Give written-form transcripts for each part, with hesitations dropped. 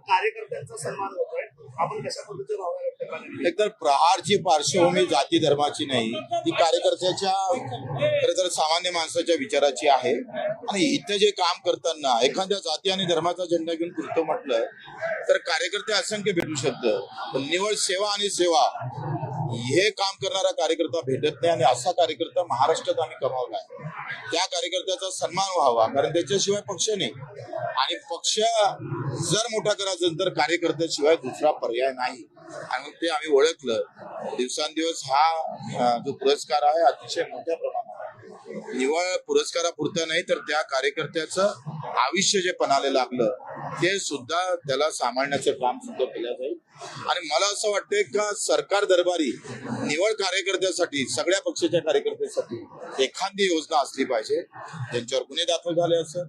कार्यकर्त्यांचा सन्मान होतोय, आपण कशा पद्धतीने भावना व्यक्त करणार? एकतर प्रहारची पार्श्वभूमी जाती धर्माची नाही, ती कार्यकर्त्याच्या खरं तर सामान्य माणसाच्या विचाराची आहे. आणि इथं जे काम करताना एखाद्या जाती आणि धर्माचा झेंडा घेऊन फिरतो म्हटलं तर कार्यकर्ते असंख्य भेटू शकतं, पण निवड सेवा आणि सेवा हे काम करणारा कार्यकर्ता भेटत नाही. आणि असा कार्यकर्ता महाराष्ट्रात आम्ही कमावलाय. त्या कार्यकर्त्याचा सन्मान व्हावा, कारण त्याच्याशिवाय पक्ष नाही. आणि पक्ष जर मोठा करायचा तर कार्यकर्त्याशिवाय दुसरा पर्याय नाही. आणि ते आम्ही ओळखलं. दिवसांदिवस हा जो पुरस्कार आहे अतिशय मोठ्या प्रमाणात निवळ पुरस्कारापुरतं नाही तर त्या कार्यकर्त्याचं आयुष्य जे पणाला लागलं ते सुद्धा त्याला सांभाळण्याचं काम सुद्धा केलं जाईल. आणि मला असं वाटतंय का सरकार दरबारी निवड कार्यकर्त्यासाठी, सगळ्या पक्षाच्या कार्यकर्त्यासाठी एखादी योजना असली पाहिजे. ज्यांच्यावर गुन्हे दाखल झाले असेल,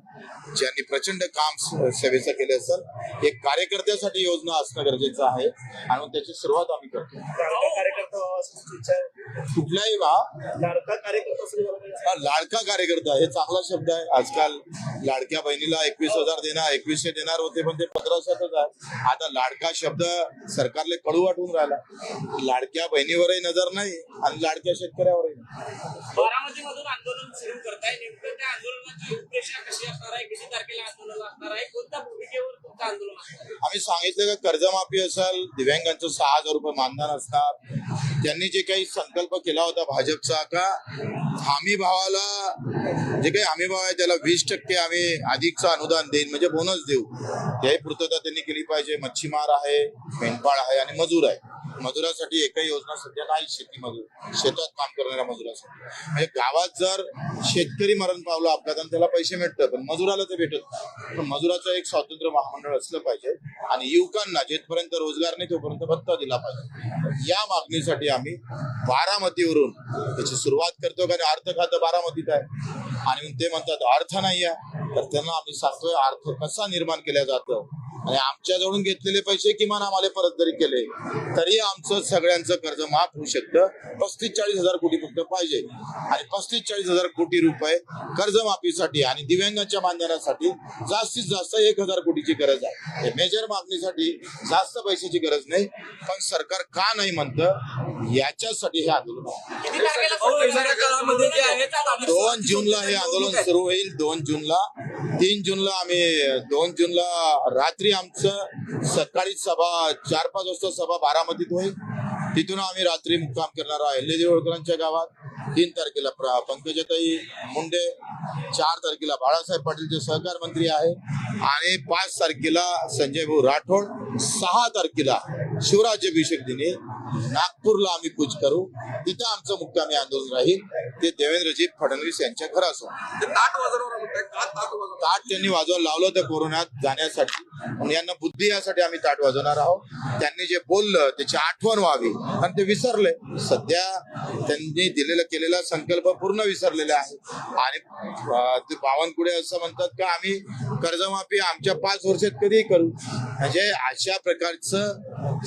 ज्यांनी प्रचंड काम सेवेचं केले असेल, एक कार्यकर्त्यासाठी योजना असणं गरजेचं आहे. आणि त्याची सुरुवात आम्ही करतो. कुठल्याही लाडका कार्यकर्ता हे चांगला शब्द आहे. आजकाल लाडक्या बहिणीला 21,000 देणार, 2100 देणार होते, पण ते 1500च आहे. आता लाडका शब्द सरकारला कडू वाटून राहिला. लाडक्या बहिणीवरही नजर नाही आणि लाडक्या शेतकऱ्यावरही. बारामतीमधून आंदोलन सुरू करताय, नेमकं त्या आंदोलनाची रूपरेषा कशी असणार आहे, किती तारखेला आंदोलन असणार आहे, कोणत्या भूमिकेवर तुमचं आंदोलन असणार आहे? आम्ही सांगितलं का कर्जमाफी असेल, दिव्यांगांचं 6,000 रुपये मानधन असणार. त्यांनी जे काही संकल्प केला होता भाजपचा का हमी भावाला जे काही हमी भाव आहे त्याला 20% आम्ही अधिकचं अनुदान देईन, म्हणजे बोनस देऊ, त्याही पूर्तता त्यांनी केली पाहिजे. मच्छीमार आहे, मेंढपाळ आहे आणि मजूर आहे. मजुरासाठी एकही योजना सध्या नाही. शेती मजूर, शेतात काम करणाऱ्या मजुरासाठी. म्हणजे गावात जर शेतकरी मरण पावला अपघाताने त्याला पैसे मिळतात, पण मजुराला ते भेटत नाही. पण मजुराचं एक स्वातंत्र्य महामंडळ असलं पाहिजे. आणि युवकांना जिथपर्यंत रोजगार नाही तोपर्यंत भत्ता दिला पाहिजे. या मागणीसाठी आम्ही बारामतीवरून त्याची सुरुवात करतो. कारण अर्थ खातं बारामतीत आहे आणि ते म्हणतात अर्थ नाही आहे, तर त्यांना आम्ही सांगतोय अर्थ कसा निर्माण केला जातो. आणि आमच्याजवळून घेतलेले पैसे किमान आम्हाला परत जरी केले तरी आमचं सगळ्यांचं कर्ज माफ होऊ शकतं. 35-40 हजार कोटी फक्त पाहिजे. आणि 35-40 हजार कोटी रुपये कर्जमाफीसाठी आणि दिव्यांगांच्या मानधनासाठी जास्तीत जास्त 1,000 कोटीची गरज आहे. मेजर मागणीसाठी जास्त पैशाची गरज नाही, पण सरकार का नाही म्हणतं याच्यासाठी हे आंदोलन आहे. 2 जूनला हे आंदोलन सुरू होईल. 2 जूनला 3 जूनला आम्ही 2 जूनला रात्री आमचं सकाळी सभा 4-5 वाजता सभा बारामतीत होईल. तिथून आम्ही रात्री मुक्काम करणार आहे अहिल्यादेवी होळकरांच्या गावात. 3 तारखेला पंकजाताई मुंडे, 4 तारखेला बाळासाहेब पाटील जे सहकार मंत्री आहे, आणि 5 तारखेला संजय भाऊ राठोड, 6 तारखेला शिवराज्याभिषेक दिनी नागपूरला आम्ही कूच करू. तिथं आमचं मुक्कामी आंदोलन राहील. ते देवेंद्रजी फडणवीस यांच्या घरासमोर. ताट त्यांनी वाजवायला लावलं त्या कोरोनात जाण्यासाठी, म्हणून यांना बुद्धी यासाठी आम्ही ताट वाजवणार आहोत. त्यांनी जे बोललं त्याची आठवण व्हावी, आणि ते विसरले. सध्या त्यांनी दिलेला केलेला संकल्प पूर्ण विसरलेला आहे. आणि ते बावनकुळे असं म्हणतात का आम्ही कर्जमाफी आमच्या 5 वर्षात कधीही करू. म्हणजे अशा प्रकारचं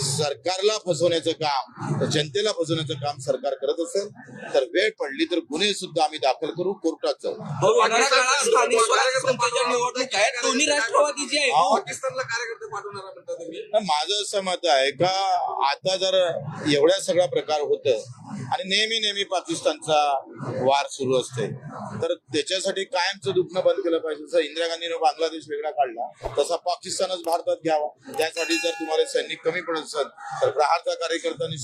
सरकारला फसवण्याचं काम, जनतेला फसवण्याचं काम सरकार करत असेल तर वेळ पडली तर गुन्हे सुद्धा आम्ही दाखल करू, कोर्टात जाऊ. माझं असं मत आहे का आता जर एवढ्या सगळा प्रकार होत आणि नेहमी पाकिस्तानचा वार सुरू असते तर त्याच्यासाठी कायमचं दुखणं बंद केलं पाहिजे. जसं इंदिरा गांधीनं बांगलादेश वेगळा काढला तसा पाकिस्तानच भारतात घ्यावा. त्यासाठी जर तुम्हाला सैनिक कमी पडत असेल तर प्रहारचा कार्यकर्त्यांनी